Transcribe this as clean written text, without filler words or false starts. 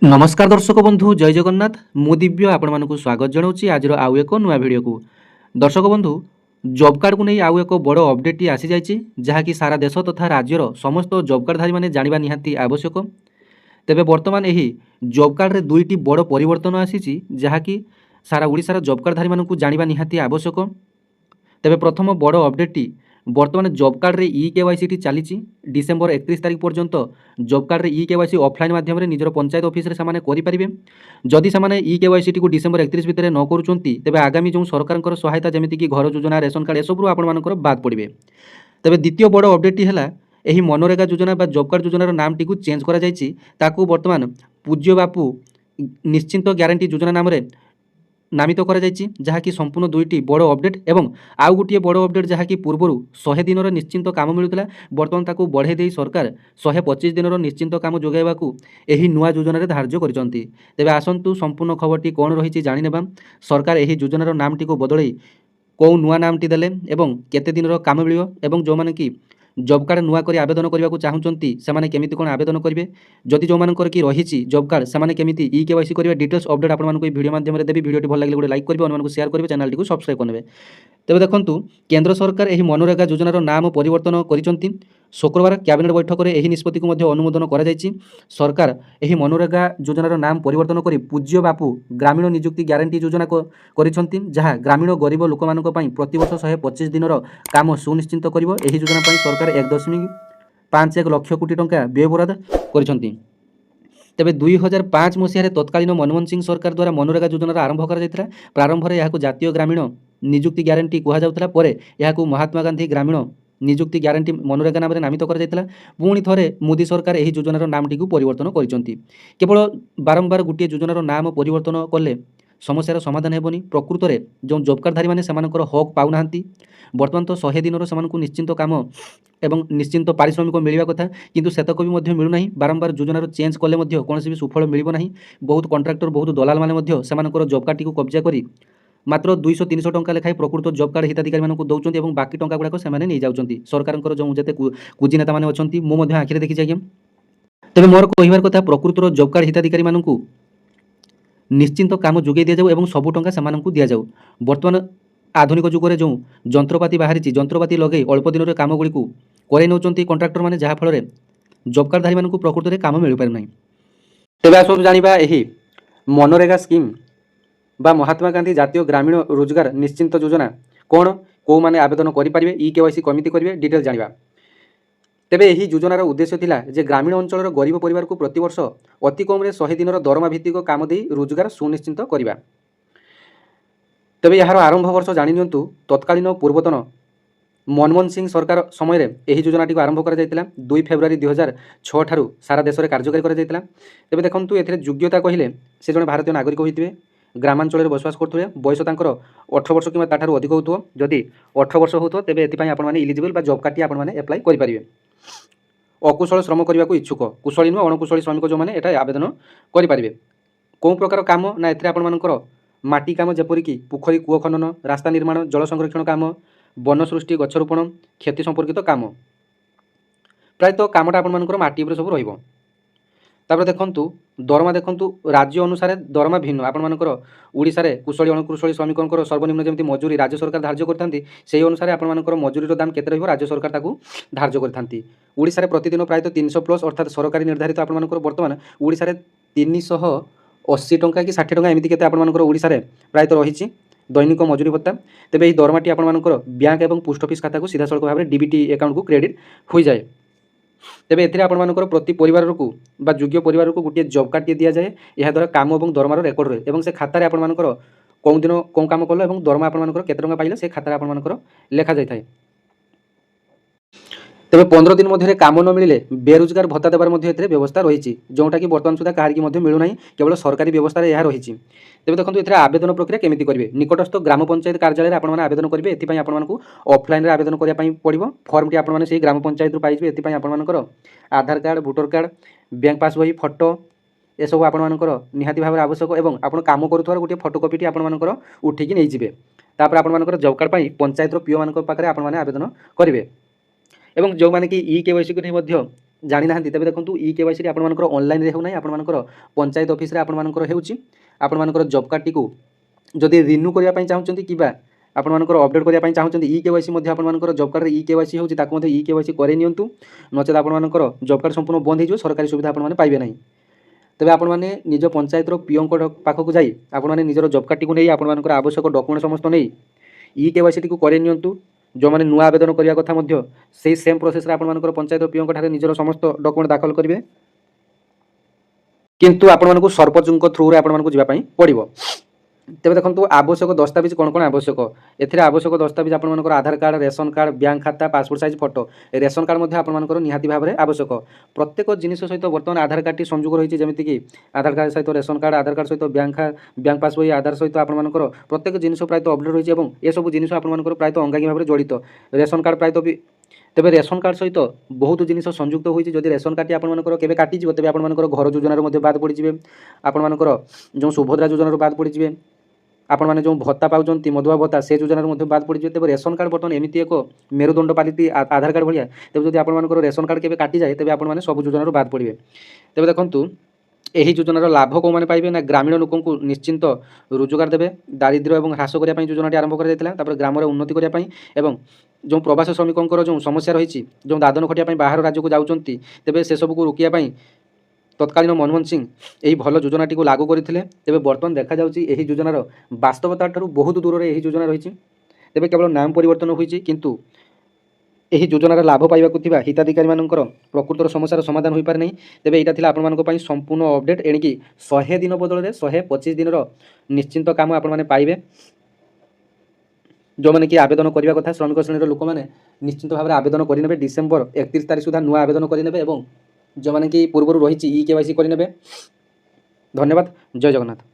नमस्कार दर्शक बंधु जय जगन्नाथ मु दिव्य आपण मानक स्वागत जनाऊँगी आज आउ एक नुआ भिडियो को। दर्शक बंधु जॉब कार्ड को नहीं आउ एक बड़ अपडेट आसी जाइए जहाँकि सारा देश तथा राज्यर समस्त जॉब कार्डधारी मैंने जाना निहाती आवश्यक। तेबे वर्तमान यही जॉब कार्ड रे दुईटी बड़ परिवर्तन आसी जहाँकि सारा ओडिशार जॉब कार्डधारी मानक जाना निहाती आवश्यक। तेबे प्रथम बड़ अपडेट बर्तमान जॉब कार्ड रे केवाईसी टी चली डिसेम्बर 31 तारिख पर्यंत जॉब कार्ड रे केवाईसी ऑफलाइन माध्यम रे निजर पंचायत ऑफिस रे सामाने करि परिबे। जदि सामाने केवाईसी टी को डिसेम्बर 31 भितर न करूचंती तेबे आगामी जो सरकार सहायता जमिति कि घर योजना रेशन कार्ड एसबू आपण मानकर बाद पड़े। तेबे द्वितीय बड़ अपडेट है यही मनरेगा योजना बा जॉब कार्ड योजनार नाम टी चेंज करा जायछि ताकू वर्तमान पूज्य बापू निश्चिंत ग्यारंटी योजना नाम रे नामित करा जायछि जहाँकि संपूर्ण दुईटी बड़ अपडेट एवं आउ गोटे बड़ अपडेट जहाँकि पूर्वर 100 दिन निश्चिंत काम मिलूला बर्तमान ताकू बढ़े दे सरकार 125 दिन निश्चिंत काम जोगाइबाकू एही नुआ योजन धार्य करछंती। तेबे आसंतु संपूर्ण खबरटी कौन रही जानिनेबा। सरकार एही योजनार नामटी को बदलई कौ नुआ नामटी देले एवं केते दिन काम मिलियो एवं जो माने कि जॉब कार्ड नुआ करी आवेदन करने को चाहूँगी से केमिति कौन आवेदन करेंगे जदि जो मानकर कि रही जॉब कार्ड से केमिति केवाईसी करेंगे डिटेल्स अपडेट आपको वीडियो माध्यम देवी वीडियो भल लगे गोटे लाइक करेंगे अन्य शेयर करेंगे चैनल को सब्सक्राइब करेंगे। तेज देखूँ केंद्र सरकार यह मनरेगा योजनार नाम परिवर्तन कर शुक्रवार कैबिनेट बैठक में यह निष्पत्ति को अनुमोदन कर सरकार यह मनरेगा योजनार नाम परिवर्तन कर पूज्य बापू ग्रामीण निजुक्ति ग्यारंटी योजना जहाँ ग्रामीण गरीब लोक मान प्रतिवर्ष 125 दिन काम सुनिश्चित कर योजना सरकार 1.51 लाख कोटी टंका व्यय बराद कर। तेबे 2005 मसीह तत्कालीन मनमोहन सिंह सरकार द्वारा मनरेगा योजनार आरंभ कर प्रारंभ में यह जातीय ग्रामीण निजुक्ति ग्यारंटी कहुला पर महात्मा गांधी ग्रामीण निजुक्ति ग्यारंटी मनरेगा नाम नामित कर पुणी थे मोदी सरकार यह योजनार नामटी परिवर्तन कर केवल बारंबार गोटे योजनार नाम परिवर्तन कले समस्यार समाधान हेबनी। प्रकृत में जो जॉब कार्डधारी मैंने हक पाऊना बर्तमान तो 100 दिन से निश्चिंत काम एवं निश्चिंत पारिश्रमिक मिलवा कथा किंतु सेतक भी मिलूना बारंबार योजनार चेंज कले कौन भी सुफल मिलना बहुत कंट्राक्टर बहुत दलाल मैंने जॉब कार्ड टी कब्जा कर मात्र 200-300 टंका लेखाएं प्रकृत जॉब कार्ड हिताधिकारी मानक दौरान और बाकी टंका गुड़ाक से नहीं जाऊँच सरकार जो जिते कुजी नेता मैंने अच्छा मुझे आखिरे देखी आज्ञा। तेज मोर कहबार कथा प्रकृतर जॉब कार्ड हिताधिकारी मानक निश्चिंत काम जोगे दि जाऊ सबू टंका से दि जाऊ। बर्तमान आधुनिक जुगे जो जंत्रपाति बाहरी जंत्रपाति लगे अल्प दिन में कम गुड़ी कर नौ कंट्राक्टर मैंने जहाँफल जॉब कार्डधारी मानक प्रकृत में कम मिल पारना। तेज आस जाना यही मनरेगा स्कीम बा महात्मा गांधी जातीय ग्रामीण रोजगार निश्चिंत योजना कौन कौ माने आवेदन करेंगे केवाईसी कमिटी करेंगे डिटेल जाना। तेबे यही योजनार उद्देश्य थिला जे ग्रामीण अंचल गरीब परिवार को प्रतिवर्ष अति कम 100 दिन दरमा भित्तिक काम दे रोजगार सुनिश्चित करवा। तेबे यार आरंभ वर्ष जानी नियंतु तत्कालीन पूर्वतन मनमोहन सिंह सरकार समय यही योजनाटी आरंभ कर 2 फेब्रुआरी 2006 ठारू सारा देश में कार्यकारी कर। तेबे देखंतु एथिरे योग्यता कहले से जने भारतीय नागरिक होइतिबे ग्रामांचल बसवास करुवे बयस 18 वर्ष कि अधिक हो जदि 18 वर्ष हो तेज ये इलिजिबल जॉब कार्ड टी आपने एप्लाई करेंगे। अकुशल श्रम करने को इच्छुक कुशली नुह अणकुशली श्रमिक जो मैंने ये आवेदन करेंगे कौन प्रकार काम ना एथे आपणकर माटी काम जेपरिक पोखरी कूଅ खनन रास्ता निर्माण जल संरक्षण काम वन सृष्टि गछरोपण क्षति संपर्कित काम प्रायतः कामटा आपणकर माटी उपर सब रहिबो। तापर देखंतु दरमा देखंतु राज्य अनुसार दरमा भिन्न आपणकर ओडिशा रे कुशली अणकुशली श्रमिकों सर्वनिम्न जमी मजूरी राज्य सरकार धार्य करथांती से अनुसार आपणकर मजूरीर दाम केते रहिबो राज्य सरकार ताकू धार्य करथांती। ओडिशा रे प्रतिदिन प्रायतः 300 प्लस अर्थात सरकारी निर्धारित आपणकर वर्तमान ओडिशा रे 380 टंका कि 60 टंका एमती केते आपणकर ओडिशा रे प्रायतः रही दैनिक मजूरी भत्ता। तेबे यही दरमाटी आपणकर बैंक एवं पोस्ट ऑफिस खाता को सीधा सड़क भाव में डीबीटी अकाउंट को क्रेडिट हो जाए। तेबे एथिरे आपणकर प्रति परिवार को बा योग्य परिवार को गोटे जॉब कार्ड टी दि जाए यह द्वारा काम और दरमार रेकर्ड रहे और से खातार आपणकर कौन दिन कौन काम कल और दरमा आपणकर केते टंका पाइले से खातार आपणकर लेखा जाए। तेबे 15 दिन मध्य काम न मिले बेरोजगार भत्ता देवार व्यवस्था रही जोटा कि बर्तमान सुधा कहीं मिलूना केवल सरकारी व्यवस्था यह रही। तेज देखो ये आवेदन प्रक्रिया केमी करेंगे निकटस्थ ग्राम पंचायत कार्यालय आपने आवेदन करेंगे एपाई आपको ऑफलाइन अवेदन करने पड़ो फर्म टी आपने ग्राम पंचायत पाइबे एपाई आपंकर आधार कार्ड भोटर कार्ड बैंक पास बही फोटो ये सब आपंकर निहाती भाव आवश्यक और आप कम करुवा गोटे फोटोकॉपी टी आपंकर उठिकी नहीं जाए तापर आपंकर जॉब कार्ड पंचायत पीओ मान पाखे आपने आवेदन करेंगे। एवं जो मैंने कि केवाईसी को नहीं ଜାଣି ନାହାନ୍ତି ତେବେ ଦେଖନ୍ତୁ ଇ କେୱାଇସି ଆପଣମାନଙ୍କର ଅନଲାଇନ୍ରେ ହେଉନାହିଁ, ଆପଣମାନଙ୍କର ପଞ୍ଚାୟତ ଅଫିସରେ ଆପଣମାନଙ୍କର ହେଉଛି। ଆପଣମାନଙ୍କର ଜବ୍ କାର୍ଡ଼ଟିକୁ ଯଦି ରିନ୍ୟୁ କରିବା ପାଇଁ ଚାହୁଁଛନ୍ତି କିମ୍ବା ଆପଣମାନଙ୍କର ଅପଡ଼େଟ୍ କରିବା ପାଇଁ ଚାହୁଁଛନ୍ତି, ଇ କେୱାଇସି ମଧ୍ୟ ଆପଣମାନଙ୍କର ଜବ୍ କାର୍ଡ଼ରେ ଇ କେୱାଇସି ହେଉଛି, ତାକୁ ମଧ୍ୟ ଇ କେୱାଇସି କରେଇ ନିଅନ୍ତୁ। ନଚେତ୍ ଆପଣମାନଙ୍କର ଜବ୍ କାର୍ଡ଼ ସମ୍ପୂର୍ଣ୍ଣ ବନ୍ଦ ହୋଇଯିବ, ସରକାରୀ ସୁବିଧା ଆପଣମାନେ ପାଇବେ ନାହିଁ। ତେବେ ଆପଣମାନେ ନିଜ ପଞ୍ଚାୟତର ପିଓଙ୍କ ପାଖକୁ ଯାଇ ଆପଣମାନେ ନିଜର ଜବ୍ କାର୍ଡ଼ଟିକୁ ନେଇ ଆପଣମାନଙ୍କର ଆବଶ୍ୟକ ଡକୁମେଣ୍ଟ ସମସ୍ତ ନେଇ ଇ କେୱାଇସିଟିକୁ କରେଇ ନିଅନ୍ତୁ। ଯେଉଁମାନେ ନୂଆ ଆବେଦନ କରିବା କଥା ମଧ୍ୟ ସେଇ ସେମ୍ ପ୍ରୋସେସ୍ରେ ଆପଣମାନଙ୍କର ପଞ୍ଚାୟତ ପିଓଙ୍କ ଠାରେ ନିଜର ସମସ୍ତ ଡକୁମେଣ୍ଟ ଦାଖଲ କରିବେ, କିନ୍ତୁ ଆପଣମାନଙ୍କୁ ସରପଞ୍ଚଙ୍କ ଥ୍ରୁରେ ଆପଣମାନଙ୍କୁ ଯିବା ପାଇଁ ପଡ଼ିବ। ତେବେ ଦେଖନ୍ତୁ ଆବଶ୍ୟକ ଦସ୍ତାବିଜ କ'ଣ କ'ଣ ଆବଶ୍ୟକ, ଏଥିରେ ଆବଶ୍ୟକ ଦସ୍ତାବିଜ ଆପଣମାନଙ୍କର ଆଧାର କାର୍ଡ଼, ରେସନ କାର୍ଡ଼, ବ୍ୟାଙ୍କ ଖାତା, passport size photo. Ration card ମଧ୍ୟ ଆପଣମାନଙ୍କର ନିହାତି ଭାବରେ ଆବଶ୍ୟକ। ପ୍ରତ୍ୟେକ ଜିନିଷ ସହିତ ବର୍ତ୍ତମାନ ଆଧାର କାର୍ଡ଼ଟି ସଂଯୋଗ ରହିଛି, ଯେମିତିକି ଆଧାର କାର୍ଡ଼ ସହିତ ରେସନ କାର୍ଡ଼, ଆଧାର କାର୍ଡ଼ ସହିତ ବ୍ୟାଙ୍କ ପାସବହି, ଆଧାର ସହିତ ଆପଣମାନଙ୍କର ପ୍ରତ୍ୟେକ ଜିନିଷ ପ୍ରାୟତଃ ଅପଡ଼େଟ୍ ରହିଛି ଏବଂ ଏସବୁ ଜିନିଷ ଆପଣମାନଙ୍କର ପ୍ରାୟତଃ ଅଙ୍ଗାଙ୍ଗୀ ଭାବରେ ଜଡ଼ିତ। ରେସନ କାର୍ଡ଼ ପ୍ରାୟତଃ ବି ତେବେ ରେସନ କାର୍ଡ଼ ସହିତ ବହୁତ ଜିନିଷ ସଂଯୁକ୍ତ ହୋଇଛି। ଯଦି ରେସନ କାର୍ଡ଼ଟି ଆପଣମାନଙ୍କର କେବେ କାଟିଯିବ ତେବେ ଆପଣମାନଙ୍କର ଘର ଯୋଜନାରୁ ମଧ୍ୟ ବାଦ ପଡ଼ିଯିବେ, ଆପଣମାନଙ୍କର ଯେଉଁ ସୁଭଦ୍ରା ଯୋଜନାରୁ ବାଦ ପଡ଼ିଯିବେ, ଆପଣମାନେ ଯେଉଁ ଭତ୍ତା ପାଉଛନ୍ତି ମଧୁଆ ଭତ୍ତା ସେ ଯୋଜନାରୁ ମଧ୍ୟ ବାଦ ପଡ଼ିଯିବେ। ତେବେ ରେସନ କାର୍ଡ଼ ବର୍ତ୍ତମାନ ଏମିତି ଏକ ମେରୁଦଣ୍ଡ ପାଲିଟି ଆଧାର କାର୍ଡ଼ ଭଳିଆ, ତେବେ ଯଦି ଆପଣମାନଙ୍କର ରେସନ କାର୍ଡ଼ କେବେ କାଟିଯାଏ ତେବେ ଆପଣମାନେ ସବୁ ଯୋଜନାରୁ ବାଦ ପଡ଼ିବେ। ତେବେ ଦେଖନ୍ତୁ ଏହି ଯୋଜନାର ଲାଭ କେଉଁମାନେ ପାଇବେ ନା ଗ୍ରାମୀଣ ଲୋକଙ୍କୁ ନିଶ୍ଚିନ୍ତ ରୋଜଗାର ଦେବେ, ଦାରିଦ୍ର୍ୟ ଏବଂ ହ୍ରାସ କରିବା ପାଇଁ ଯୋଜନାଟି ଆରମ୍ଭ କରାଯାଇଥିଲା। ତାପରେ ଗ୍ରାମର ଉନ୍ନତି କରିବା ପାଇଁ ଏବଂ ଯେଉଁ ପ୍ରବାସୀ ଶ୍ରମିକଙ୍କର ଯେଉଁ ସମସ୍ୟା ରହିଛି, ଯେଉଁ ଦାଦନ ଖଟିବା ପାଇଁ ବାହାର ରାଜ୍ୟକୁ ଯାଉଛନ୍ତି, ତେବେ ସେସବୁକୁ ରୋକିବା ପାଇଁ ତତ୍କାଳୀନ ମନମୋହନ ସିଂ ଏହି ଭଲ ଯୋଜନାଟିକୁ ଲାଗୁ କରିଥିଲେ। ତେବେ ବର୍ତ୍ତମାନ ଦେଖାଯାଉଛି ଏହି ଯୋଜନାର ବାସ୍ତବତା ଠାରୁ ବହୁତ ଦୂରରେ ଏହି ଯୋଜନା ରହିଛି। ତେବେ କେବଳ ନାମ ପରିବର୍ତ୍ତନ ହୋଇଛି, କିନ୍ତୁ ଏହି ଯୋଜନାର ଲାଭ ପାଇବାକୁ ଥିବା ହିତାଧିକାରୀମାନଙ୍କର ପ୍ରକୃତର ସମସ୍ୟାର ସମାଧାନ ହୋଇପାରେ ନାହିଁ। ତେବେ ଏଇଟା ଥିଲା ଆପଣମାନଙ୍କ ପାଇଁ ସମ୍ପୂର୍ଣ୍ଣ ଅପଡ଼େଟ୍। ଏଣିକି 100 ଦିନ ବଦଳରେ 125 ଦିନର ନିଶ୍ଚିନ୍ତ କାମ ଆପଣମାନେ ପାଇବେ। ଯେଉଁମାନେ କି ଆବେଦନ କରିବା କଥା ଶ୍ରମିକ ଶ୍ରେଣୀର ଲୋକମାନେ ନିଶ୍ଚିନ୍ତ ଭାବରେ ଆବେଦନ କରିନେବେ। ଡିସେମ୍ବର 31 ତାରିଖ ସୁଦ୍ଧା ନୂଆ ଆବେଦନ କରିନେବେ ଏବଂ ଯେଉଁମାନେ କି ପୂର୍ବରୁ ରହିଛି ଇ କେୱାଇସି କରିନେବେ। ଧନ୍ୟବାଦ। ଜୟ ଜଗନ୍ନାଥ।